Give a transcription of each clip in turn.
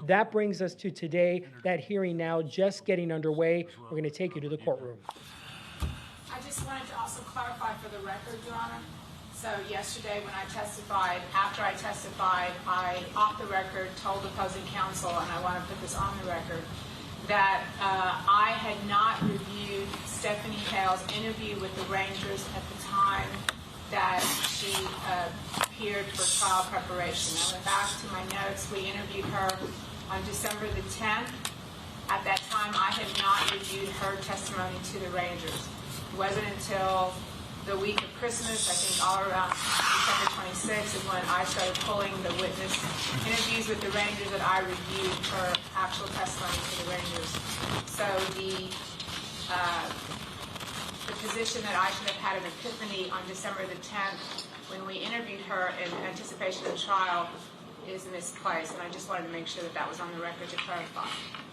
That brings us to today, that hearing now just getting underway. We're going to take you to the courtroom. I just wanted to also clarify for the record, Your Honor. So yesterday when I testified, after I testified, I, off the record, told opposing counsel, and I want to put this on the record, that I had not reviewed Stephanie Hale's interview with the Rangers at the time that she appeared for trial preparation. I went back to my notes. We interviewed her on December the 10th. At that time, I had not reviewed her testimony to the Rangers. It wasn't until the week of Christmas, I think all around December 26th, is when I started pulling the witness interviews with the Rangers that I reviewed her actual testimony to the Rangers. So the position that I should have had an epiphany on December the 10th when we interviewed her in anticipation of trial is misplaced, and I just wanted to make sure that that was on the record to clarify.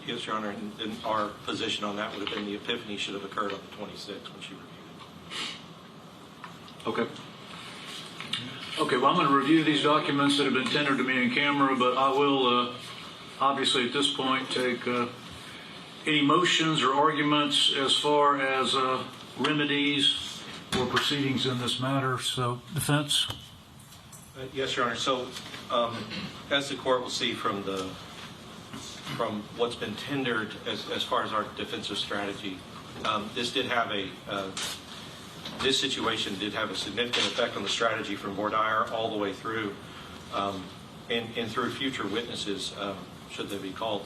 Yes, Your Honor, and our position on that would have been the epiphany should have occurred on the 26th when she reviewed it. Okay. Okay, well, I'm going to review these documents that have been tendered to me in camera, but I will obviously at this point take any motions or arguments as far as remedies or proceedings in this matter. So, defense? Yes, Your Honor. So, as the court will see from what's been tendered as far as our defensive strategy, this situation did have a significant effect on the strategy from voir dire all the way through, and through future witnesses, should they be called.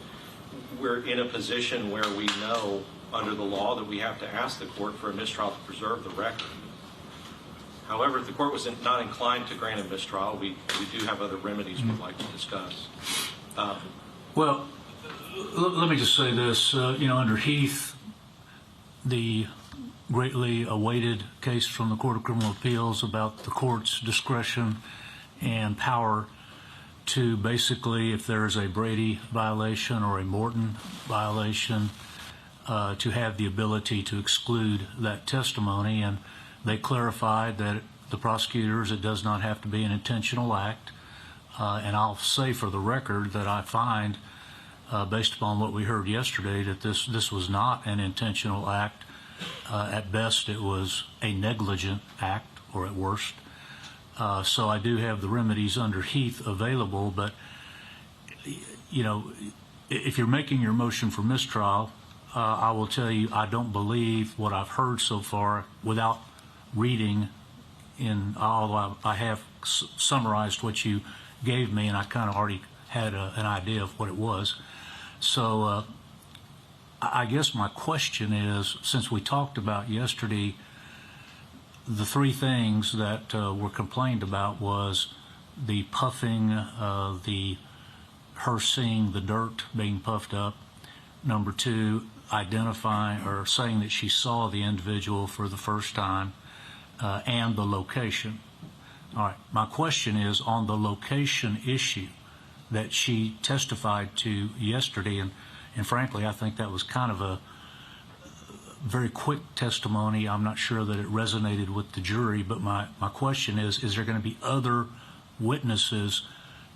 We're in a position where we know under the law that we have to ask the court for a mistrial to preserve the record. However, if the court was not inclined to grant a mistrial, we do have other remedies we'd like to discuss. Well, let me just say this. Under Heath, the greatly awaited case from the Court of Criminal Appeals about the court's discretion and power to basically, if there is a Brady violation or a Morton violation, to have the ability to exclude that testimony. And they clarified that the prosecutors, it does not have to be an intentional act. And I'll say for the record that I find, based upon what we heard yesterday, that this was not an intentional act. At best, it was a negligent act, or at worst. So I do have the remedies under Heath available, but, if you're making your motion for mistrial, I will tell you I don't believe what I've heard so far without reading although I have summarized what you gave me, and I kind of already had an idea of what it was. So I guess my question is, since we talked about yesterday, the three things that were complained about was the puffing, her seeing the dirt being puffed up. Number two, identifying or saying that she saw the individual for the first time, and the location. All right, my question is on the location issue that she testified to yesterday, and frankly, I think that was kind of a very quick testimony. I'm not sure that it resonated with the jury, but my question is there going to be other witnesses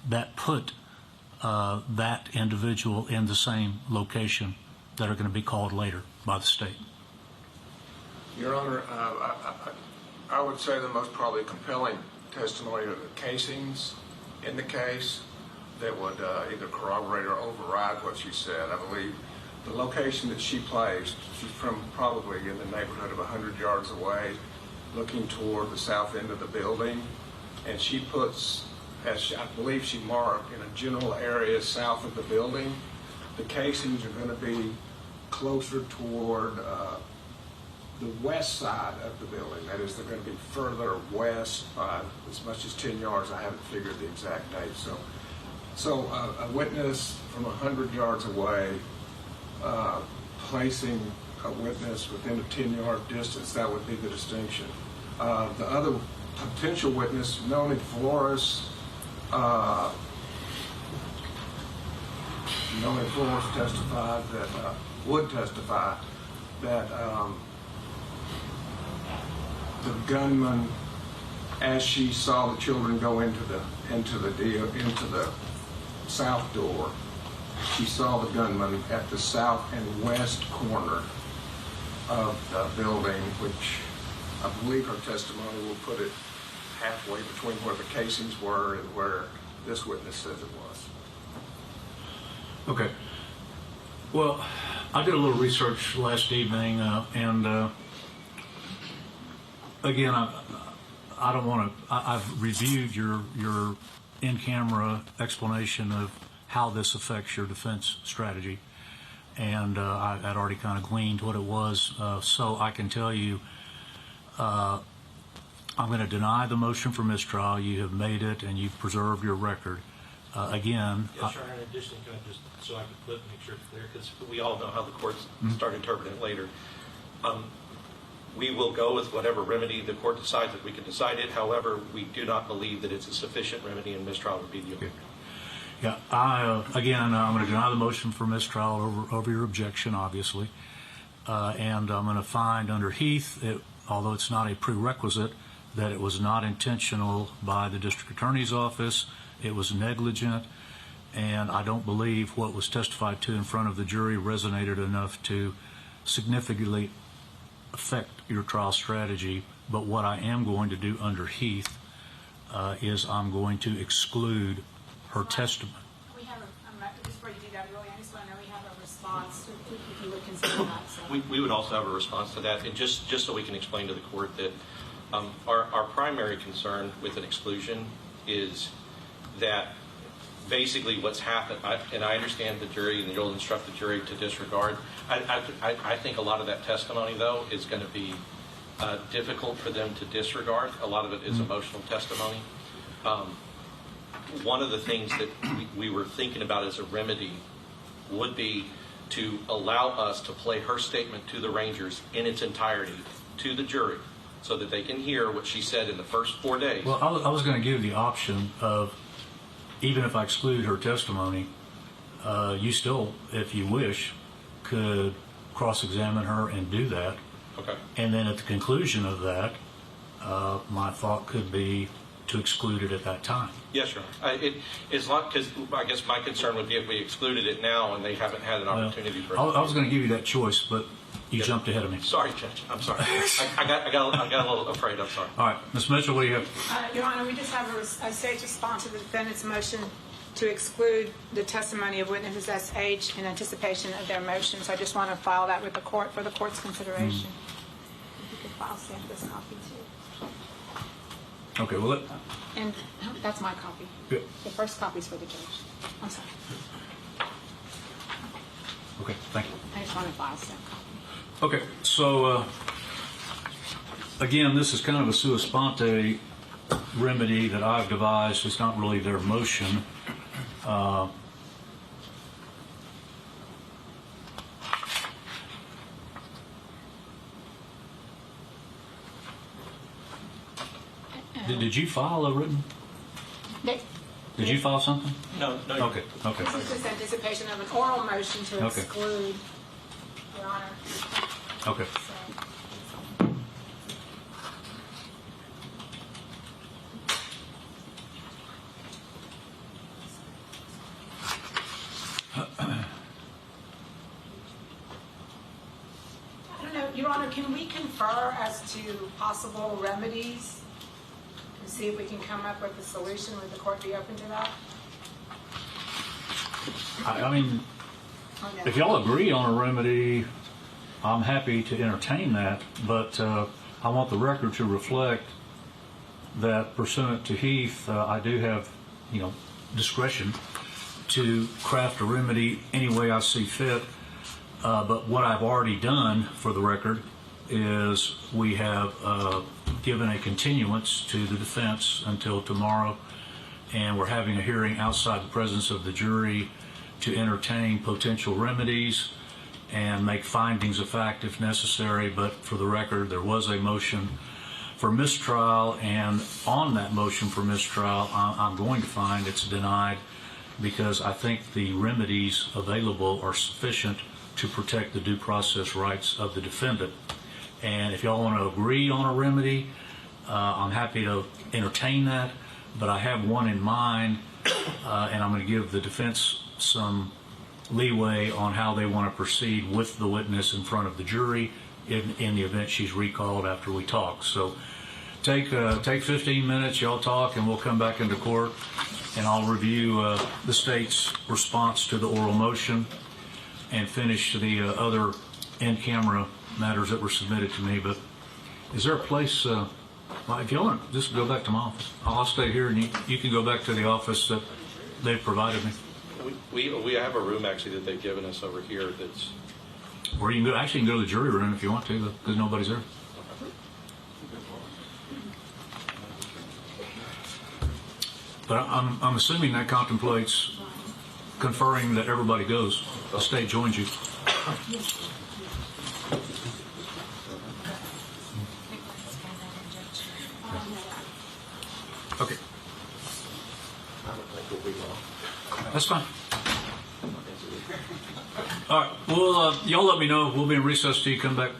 that put that individual in the same location that are going to be called later by the state? Your Honor, I would say the most probably compelling testimony are the casings in the case that would either corroborate or override what she said. I believe the location that she placed, she's from probably in the neighborhood of 100 yards away, looking toward the south end of the building, and she puts, I believe she marked, in a general area south of the building. The casings are going to be closer toward the west side of the building. That is, they're going to be further west by as much as 10 yards. I haven't figured the exact date. So a witness from 100 yards away placing a witness within a 10-yard distance, that would be the distinction. The other potential witness, Melanie Flores, testified that, would testify that the gunman, as she saw the children go into the south door, she saw the gunman at the south and west corner of the building, which I believe her testimony will put it halfway between where the casings were and where this witness says it was. Okay. Well, I did a little research last evening, and again, I don't want to. I've reviewed your in-camera explanation of how this affects your defense strategy, and I'd already kind of gleaned what it was. So I can tell you, I'm going to deny the motion for mistrial. You have made it, and you've preserved your record. Again. Yes, sir. And additionally, can I just, so I can make sure it's clear, because we all know how the courts start interpreting it later. We will go with whatever remedy the court decides that we can decide it. However, we do not believe that it's a sufficient remedy, and mistrial would be the only. Yeah, I'm going to deny the motion for mistrial over your objection, obviously. And I'm going to find under Heath, although it's not a prerequisite, that it was not intentional by the district attorney's office. It was negligent, and I don't believe what was testified to in front of the jury resonated enough to significantly affect your trial strategy. But what I am going to do under Heath is I'm going to exclude her testimony. We have before you do that, really, I just want to know we have a response, if you would consider that. So. We would also have a response to that, and just so we can explain to the court that our primary concern with an exclusion is that basically what's happened, and I understand the jury, and you'll instruct the jury to disregard. I think a lot of that testimony, though, is going to be difficult for them to disregard. A lot of it is emotional testimony. One of the things that we were thinking about as a remedy would be to allow us to play her statement to the Rangers in its entirety to the jury, so that they can hear what she said in the first 4 days. Well, I was going to give the option of, even if I exclude her testimony, you still, if you wish, could cross-examine her and do that. Okay. And then at the conclusion of that, my thought could be to exclude it at that time. Yes, Your Honor. It's not, because I guess my concern would be if we excluded it now and they haven't had an opportunity for it. I was going to give you that choice, but you jumped ahead of me. Sorry, Judge. I'm sorry. I got a little afraid. I'm sorry. All right, Ms. Mitchell, what do you have? Your Honor, we just have a stage response to the defendant's motion to exclude the testimony of witnesses S.H. in anticipation of their motion. So I just want to file that with the court for the court's consideration. If you could file stamp this copy too. Okay, well, And that's my copy. Yeah. The first copy's for the judge. I'm sorry. okay, thank you. I just want to file stamp copy. Okay, so again, this is kind of a sua sponte remedy that I've devised. It's not really their motion. Did you file a written? Did you file something? No. Okay. This is just anticipation of an oral motion to Okay. exclude, Your Honor. Okay. So, I don't know, Your Honor, can we confer as to possible remedies and see if we can come up with a solution? Would the court be open to that? I mean, Or no? if y'all agree on a remedy, I'm happy to entertain that, but I want the record to reflect that pursuant to Heath, I do have, discretion to craft a remedy any way I see fit. But what I've already done, for the record, is we have given a continuance to the defense until tomorrow, and we're having a hearing outside the presence of the jury to entertain potential remedies and make findings of fact if necessary. But for the record, there was a motion for mistrial, and on that motion for mistrial, I'm going to find it's denied because I think the remedies available are sufficient to protect the due process rights of the defendant. And if y'all want to agree on a remedy, I'm happy to entertain that, but I have one in mind, and I'm going to give the defense some leeway on how they want to proceed with the witness in front of the jury in the event she's recalled after we talk. So take 15 minutes, y'all talk, and we'll come back into court, and I'll review the state's response to the oral motion and finish the other in-camera matters that were submitted to me. But is there a place, well, if you want, just go back to my office. I'll stay here, and you can go back to the office that they've provided me. We have a room actually that they've given us over here that's, Or you can go, actually you can go to the jury room if you want to, because nobody's there. But I'm assuming that contemplates conferring that everybody goes. The state joins you. Okay. That's fine. All right. Well, y'all let me know. We'll be in recess till you come back.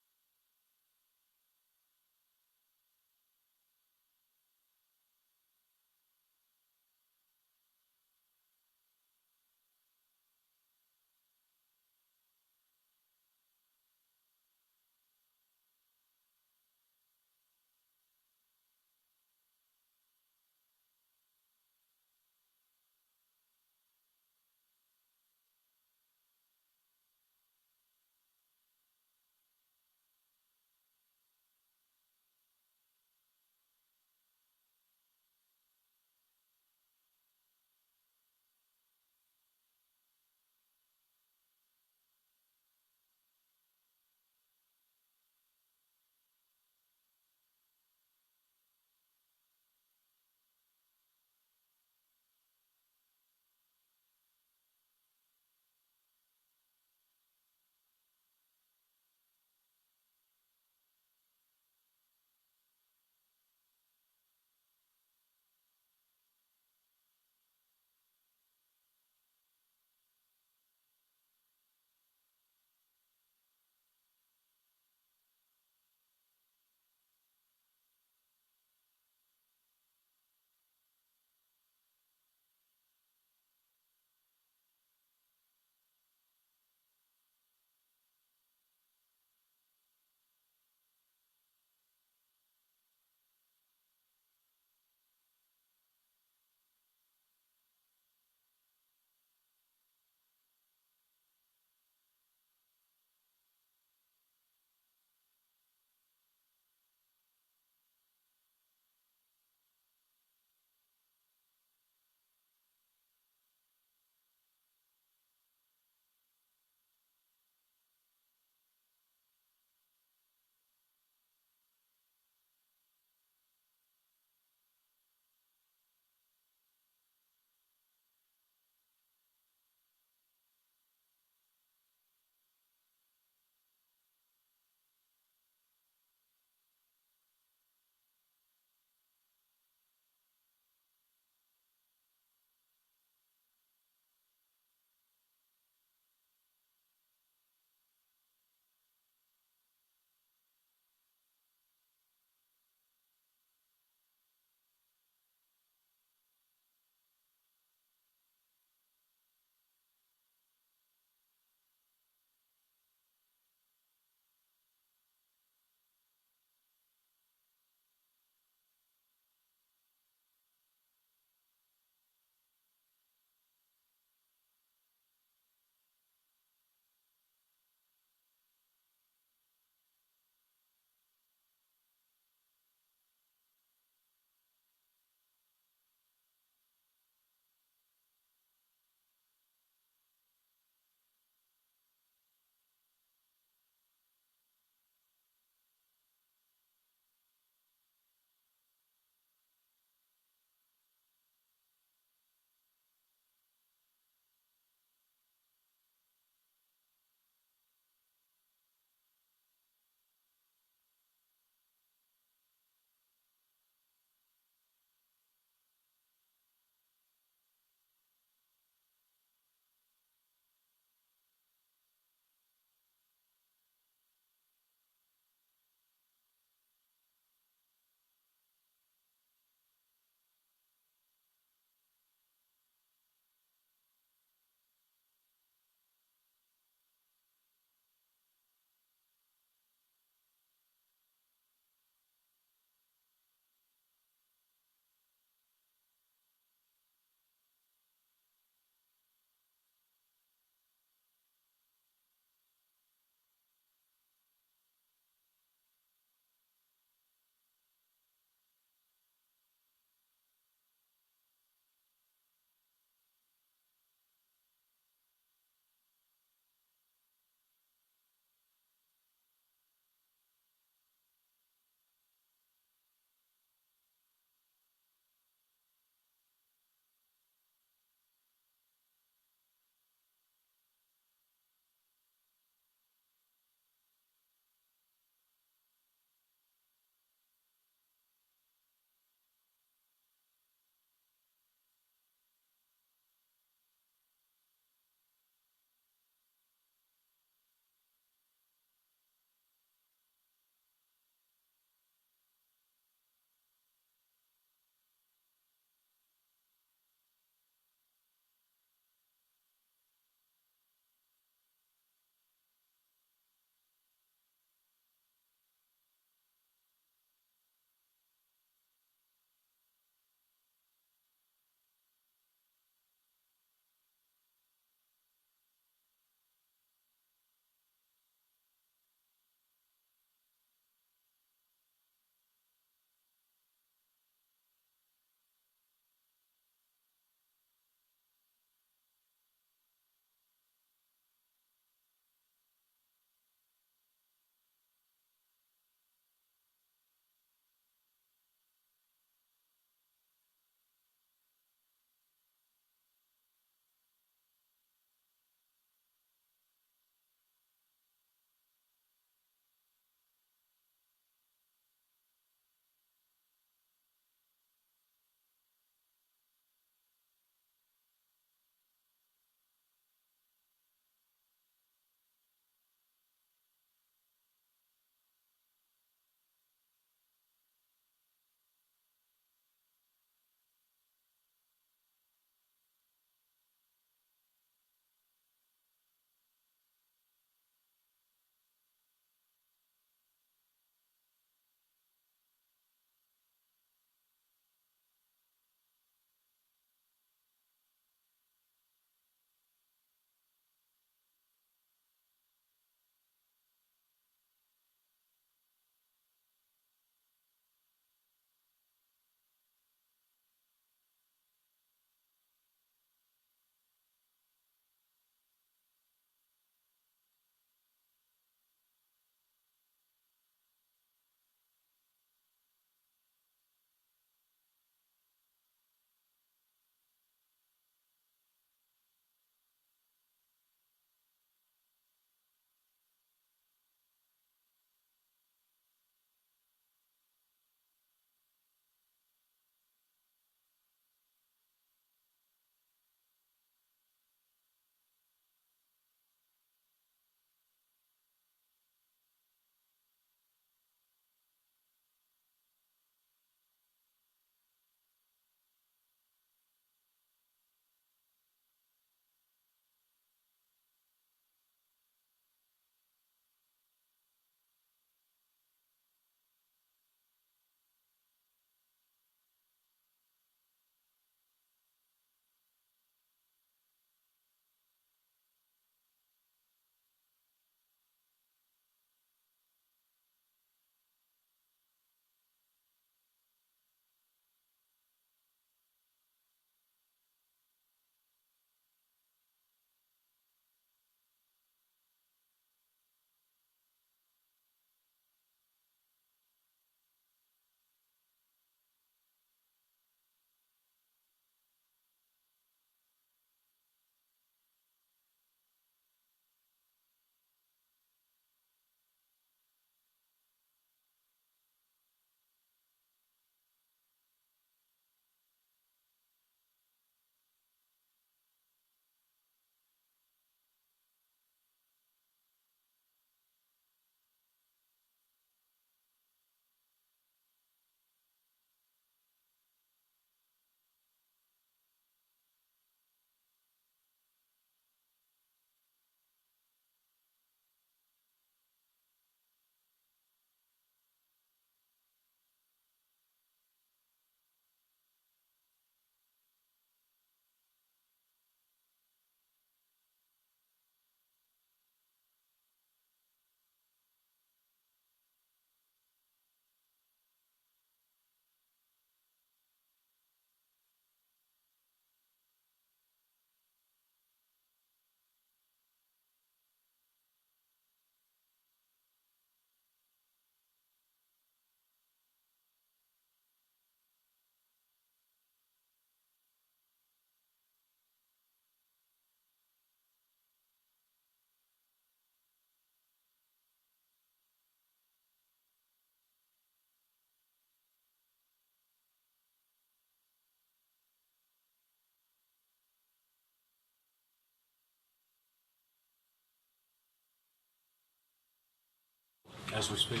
as we speak.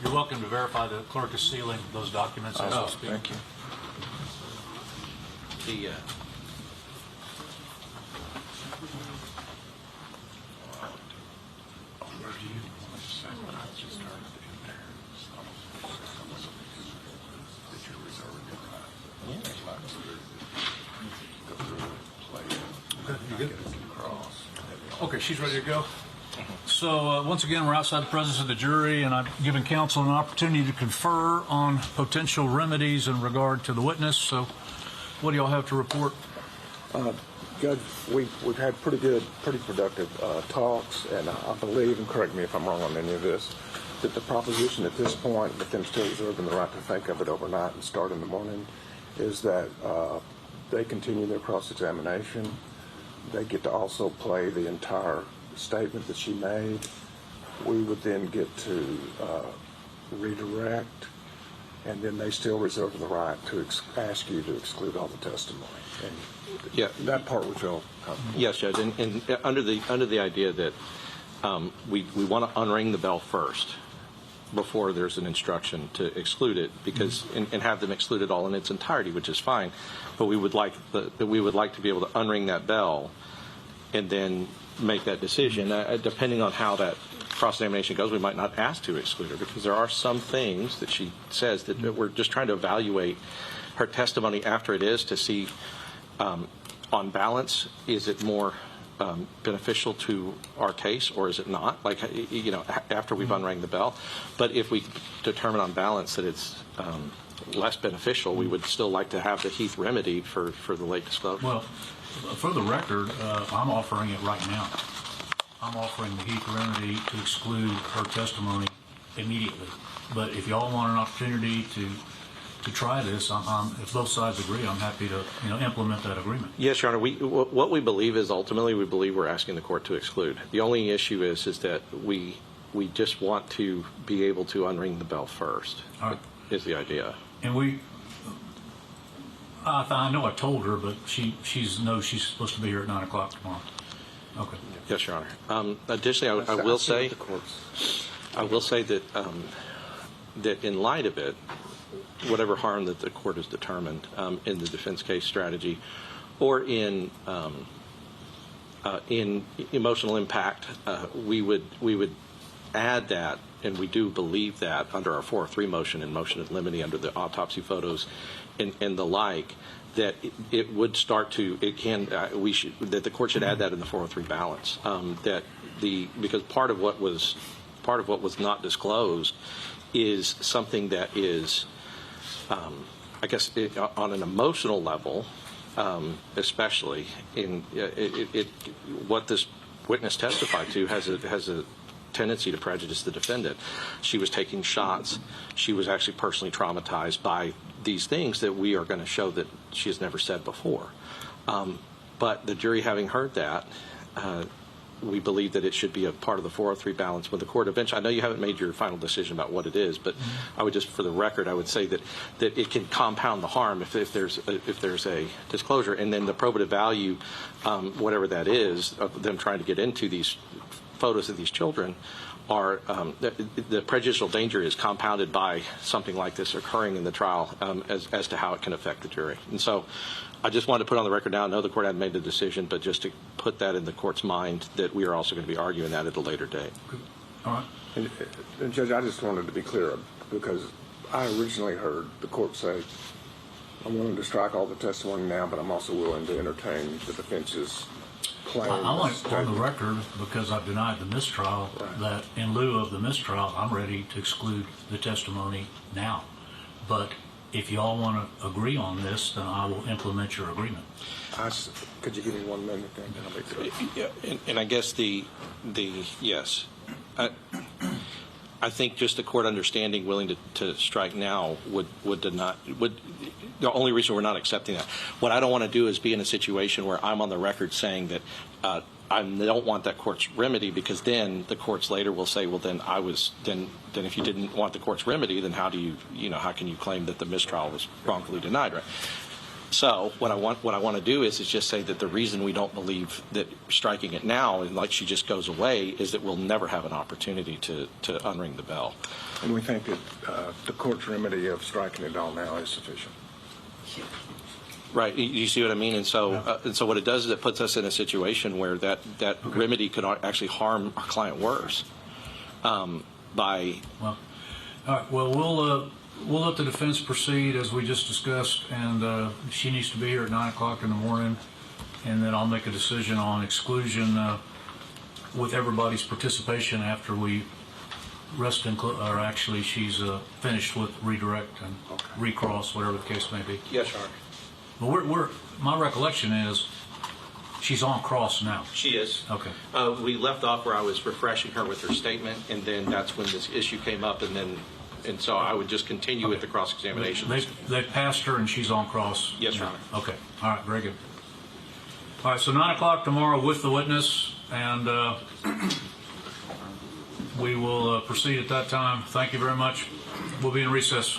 You're welcome to verify the clerk is sealing those documents as we speak. Thank you. The, Okay, she's ready to go. So once again, we're outside the presence of the jury, and I've given counsel an opportunity to confer on potential remedies in regard to the witness. So what do y'all have to report? Judge, we've had pretty productive talks, and I believe, and correct me if I'm wrong on any of this, that the proposition at this point, with them still reserving the right to think of it overnight and start in the morning, is that they continue their cross-examination. They get to also play the entire statement that she made. We would then get to redirect, and then they still reserve the right to ask you to exclude all the testimony. And Yeah. that part we feel comfortable. Yes, Judge, and under the idea that we want to unring the bell first before there's an instruction to exclude it, because and have them exclude it all in its entirety, which is fine. But we would like to be able to unring that bell and then make that decision. Depending on how that cross-examination goes, we might not ask to exclude her, because there are some things that she says that we're just trying to evaluate her testimony after it is to see, on balance, is it more beneficial to our case or is it not? Like, after we've unrang the bell. But if we determine on balance that it's less beneficial, we would still like to have the Heath remedy for the late disclosure. Well, for the record, I'm offering it right now. I'm offering the Heath remedy to exclude her testimony immediately. But if y'all want an opportunity to try this, if both sides agree, I'm happy to implement that agreement. Yes, Your Honor. What we believe is ultimately we believe we're asking the court to exclude. The only issue is that we just want to be able to unring the bell first. All right. Is the idea. And I know I told her, but she knows she's supposed to be here at 9 o'clock tomorrow. Okay. Yes, Your Honor. Additionally, I will say that that in light of it, whatever harm that the court has determined in the defense case strategy, or in emotional impact, we would add that, and we do believe that under our 403 motion and motion in limine under the autopsy photos and the like, that it would start to that the court should add that in the 403 balance, because part of what was not disclosed is something that is, I guess, on an emotional level, especially in what this witness testified to has a tendency to prejudice the defendant. She was taking shots. She was actually personally traumatized by these things that we are going to show that she has never said before. But the jury, having heard that, we believe that it should be a part of the 403 balance when the court eventually. I know you haven't made your final decision about what it is, but I would just, for the record, I would say that it can compound the harm if there's a disclosure, and then the probative value, whatever that is, of them trying to get into these photos of these children, are the prejudicial danger is compounded by something like this occurring in the trial, as to how it can affect the jury. And so I just wanted to put on the record now, I know the court hadn't made the decision, but just to put that in the court's mind that we are also going to be arguing that at a later date. All right. And Judge, I just wanted to be clear, because I originally heard the court say, I'm willing to strike all the testimony now, but I'm also willing to entertain the defense's claim. I want on the record, because I've denied the mistrial, that in lieu of the mistrial, I'm ready to exclude the testimony now. But if you all want to agree on this, then I will implement your agreement. Could you give me 1 minute then? I'll make sure. Yeah, and I guess yes. I think just the court understanding, willing to strike now would the only reason we're not accepting that. What I don't want to do is be in a situation where I'm on the record saying that I don't want that court's remedy, because then the courts later will say, well, then if you didn't want the court's remedy, then how can you claim that the mistrial was wrongfully denied, right? So what I want to do is just say that the reason we don't believe that striking it now, and like she just goes away, is that we'll never have an opportunity to unring the bell. And we think that the court's remedy of striking it all now is sufficient. Right. You see what I mean? And so what it does is it puts us in a situation where that remedy could actually harm our client worse by. Well, all right. Well, we'll let the defense proceed as we just discussed, and she needs to be here at 9 o'clock in the morning, and then I'll make a decision on exclusion with everybody's participation after we rest and or actually she's finished with redirect and recross, whatever the case may be. Yes, Your Honor. But my recollection is she's on cross now. She is. Okay. We left off where I was refreshing her with her statement, and then that's when this issue came up, and so I would just continue with the cross-examination. They passed her and she's on cross. Yes, Your Honor. Okay. All right. Very good. All right. So 9 o'clock tomorrow with the witness, and we will proceed at that time. Thank you very much. We'll be in recess.